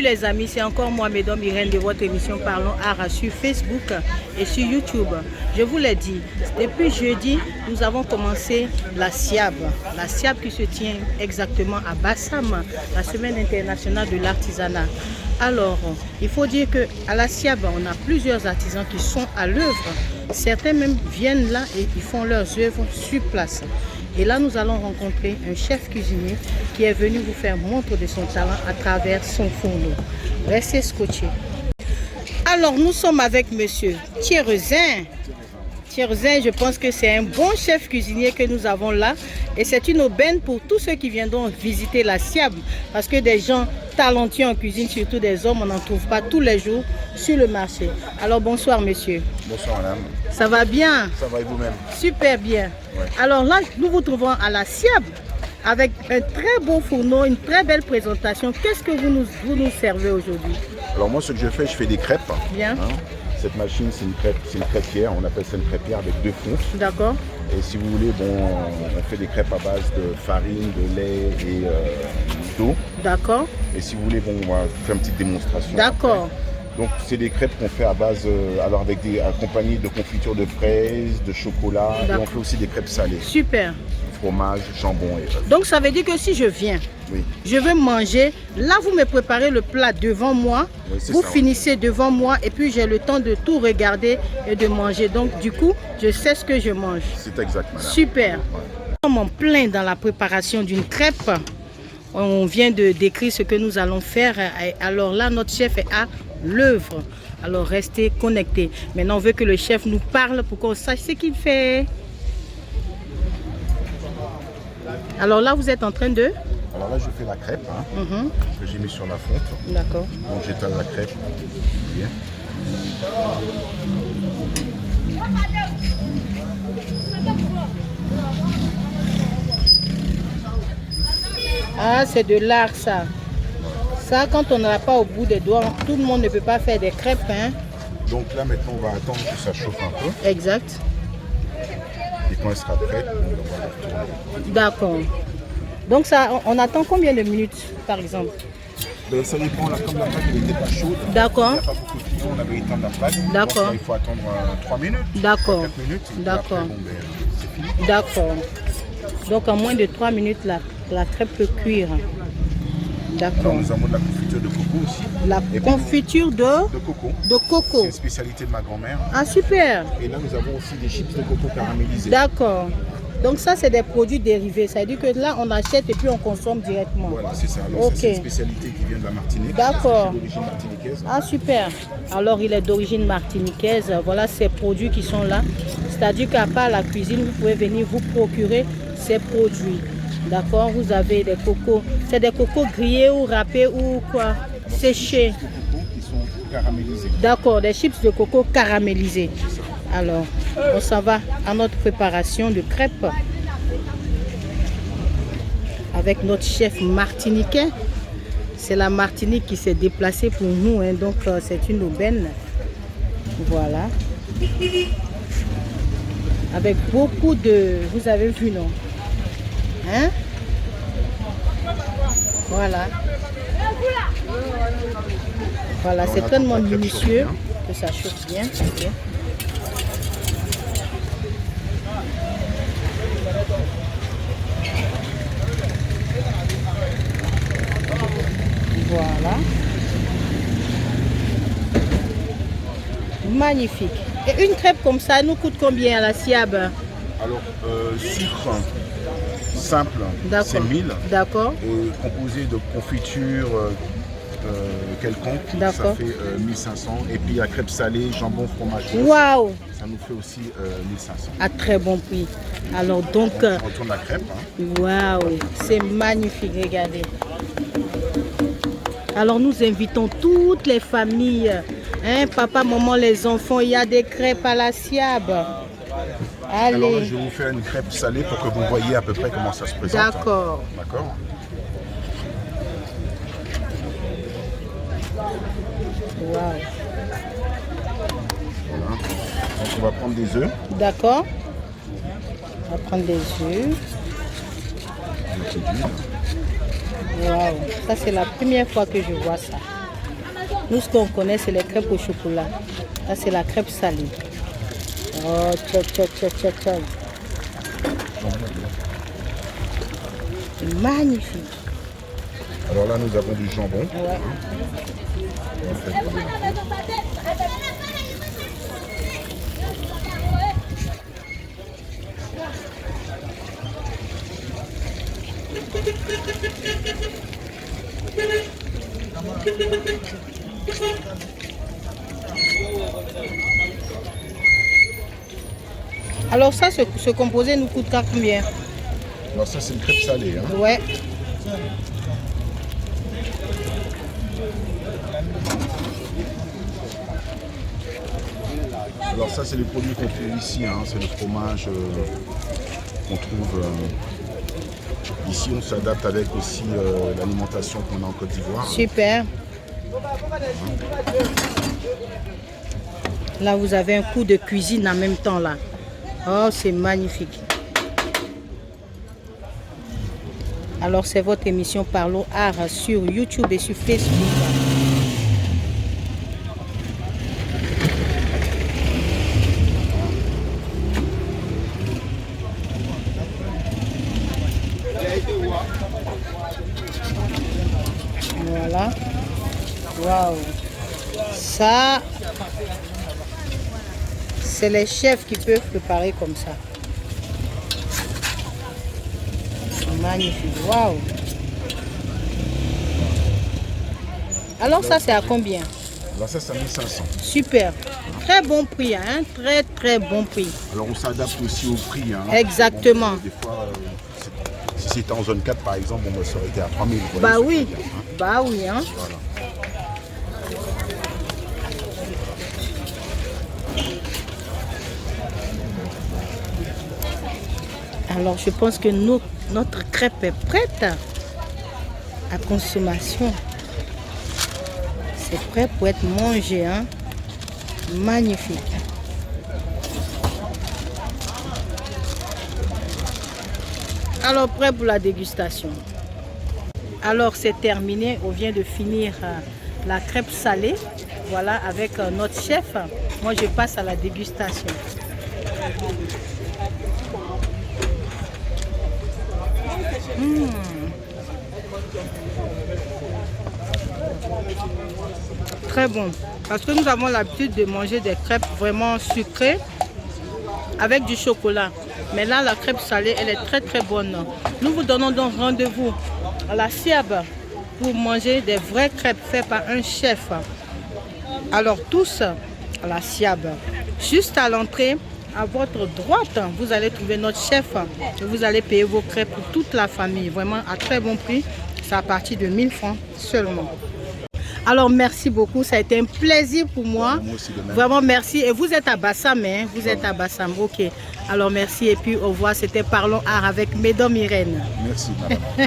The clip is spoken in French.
Salut les amis, c'est encore moi, Mesdames Irène de votre émission Parlons Art sur Facebook et sur YouTube. Je vous l'ai dit, depuis jeudi, nous avons commencé la SIAB. La SIAB qui se tient exactement à Bassam, la Semaine internationale de l'artisanat. Alors, il faut dire qu'à la SIAB, on a plusieurs artisans qui sont à l'œuvre. Certains même viennent là et ils font leurs œuvres sur place. Et là, nous allons rencontrer un chef cuisinier qui est venu vous faire montre de son talent à travers son fourneau. Restez scotchés. Alors, nous sommes avec monsieur Thierezin. Thierezin, je pense que c'est un bon chef cuisinier que nous avons là. Et c'est une aubaine pour tous ceux qui viendront visiter la SIAB. Parce que des gens talentueux en cuisine, surtout des hommes, on n'en trouve pas tous les jours sur le marché. Alors, bonsoir monsieur. Bonsoir madame. Ça va bien? Ça va et vous-même? Super bien. Ouais. Alors là, nous vous trouvons à la SIAB avec un très beau fourneau, une très belle présentation. Qu'est-ce que vous nous servez aujourd'hui? Alors moi, ce que je fais des crêpes. Bien. Hein. Cette machine, c'est une crêpière. On appelle ça une crêpière avec deux fonces. D'accord. Et si vous voulez, bon, on fait des crêpes à base de farine, de lait et d'eau. D'accord. Et si vous voulez, bon, on va faire une petite démonstration. D'accord. Donc c'est des crêpes qu'on fait à base, alors avec accompagnées de confiture de fraises, de chocolat. Et on fait aussi des crêpes salées. Super. Fromage, jambon et œufs. Donc ça veut dire que si je viens, oui, je veux manger, là vous me préparez le plat devant moi, oui, vous ça, finissez devant moi et puis j'ai le temps de tout regarder et de manger. Donc du coup, je sais ce que je mange. C'est exact, madame. Super. Ouais. Nous sommes en plein dans la préparation d'une crêpe. On vient de décrire ce que nous allons faire. Alors là, notre chef est à l'œuvre. Alors restez connectés. Maintenant, on veut que le chef nous parle pour qu'on sache ce qu'il fait. Alors là, vous êtes en train de... Alors là, je fais la crêpe que j'ai mis sur la fonte. D'accord. Donc j'étale la crêpe. Bien. Ah, c'est de l'art ça. Ça, quand on n'a pas au bout des doigts, tout le monde ne peut pas faire des crêpes. Hein? Donc là, maintenant, on va attendre que ça chauffe un peu. Exact. Et quand elle sera prête, on va la retourner. D'accord. Donc ça, on attend combien de minutes, par exemple? Ben, ça dépend, là, comme la plaque n'était pas chaude. D'accord. Il n'y a pas beaucoup de cuisson, on avait éteint la plaque. D'accord. Donc, il faut attendre 3 minutes. D'accord. 4 minutes. D'accord. Après, bon, ben, c'est fini. D'accord. Donc en moins de 3 minutes, la crêpe peut cuire. D'accord. Nous avons de la confiture de coco aussi. La confiture De coco. de coco. C'est une spécialité de ma grand-mère. Ah, super. Et là, nous avons aussi des chips de coco caramélisés. D'accord. Donc ça, c'est des produits dérivés. Ça veut dire que là, on achète et puis on consomme directement. Voilà, c'est ça. Alors, Ok. ça, c'est une spécialité qui vient de la Martinique. D'accord. C'est d'origine martiniquaise. Ah, super. Alors, il est d'origine martiniquaise. Voilà ces produits qui sont là. C'est-à-dire qu'à part la cuisine, vous pouvez venir vous procurer ces produits. D'accord. Vous avez des cocos. C'est des cocos grillés ou râpés ou quoi? Séchés. Des cocos qui sont caramélisés. D'accord. Des chips de coco caramélisés. Alors, on s'en va à notre préparation de crêpes avec notre chef martiniquais. C'est la Martinique qui s'est déplacée pour nous, hein, donc c'est une aubaine. Voilà. Avec beaucoup de... Vous avez vu, non? Hein? Voilà. Voilà, c'est tellement minutieux que ça chauffe bien. Okay. Voilà. Magnifique. Et une crêpe comme ça nous coûte combien à la SIAB? Alors, sucre simple, c'est 1000. D'accord. Et composé de confiture quelconque, ça fait 1500. Et puis la crêpe salée, jambon, fromage. Waouh! Ça nous fait aussi 1500. À très bon prix. Alors donc... On retourne la crêpe. Hein. Waouh! C'est magnifique, regardez. Alors nous invitons toutes les familles, hein, papa, maman, les enfants, il y a des crêpes à la SIAB. Allez. Alors là, je vais vous faire une crêpe salée pour que vous voyez à peu près comment ça se présente. D'accord. Hein. D'accord. Waouh. Voilà. Donc on va prendre des œufs. D'accord. On va prendre des œufs. Waouh. Ça c'est la première fois que je vois ça. Nous, ce qu'on connaît, c'est les crêpes au chocolat. Là, c'est la crêpe salée. Oh, tchao, tchao, tchao, tchao, tchao. Magnifique. Alors là, nous avons du jambon. Ouais. Alors ça, ce composé nous coûtera combien? Alors ça, c'est une crêpe salée. Hein. Ouais. Alors ça, c'est les produits qu'on trouve ici. Hein. C'est le fromage qu'on trouve ici. On s'adapte avec aussi l'alimentation qu'on a en Côte d'Ivoire. Super. Là, vous avez un coup de cuisine en même temps là. Oh, c'est magnifique. Alors, c'est votre émission Parlons Art sur YouTube et sur Facebook. Voilà. Waouh. Ça, c'est les chefs qui peuvent préparer comme ça. Magnifique. Waouh. Alors ça, c'est à combien? Alors ça, c'est à 1500. Super. Très bon prix, hein? Très très bon prix. Alors on s'adapte aussi au prix. Hein. Exactement. Bon, des fois, si c'était en zone 4 par exemple, on ça aurait été à 3000. Bah oui. Bien, hein. Bah oui. Hein? Voilà. Alors je pense que notre crêpe est prête à consommation. C'est prêt pour être mangé. Hein? Magnifique. Alors prêt pour la dégustation. Alors c'est terminé. On vient de finir la crêpe salée. Voilà, avec notre chef. Moi je passe à la dégustation. Très bon, parce que nous avons l'habitude de manger des crêpes vraiment sucrées avec du chocolat, mais là la crêpe salée elle est très très bonne. Nous vous donnons donc rendez-vous à la Siab pour manger des vraies crêpes faites par un chef. Alors tous à la Siab, juste à l'entrée à votre droite, vous allez trouver notre chef et vous allez payer vos crêpes pour toute la famille, vraiment à très bon prix. C'est à partir de 1000 francs seulement. Alors merci beaucoup, ça a été un plaisir pour moi. Moi aussi de même. Vraiment merci. Et vous êtes à Bassam, hein? Vous êtes à Bassam, ok. Alors merci et puis au revoir. C'était Parlons Art avec Mesdames Irène. Merci madame.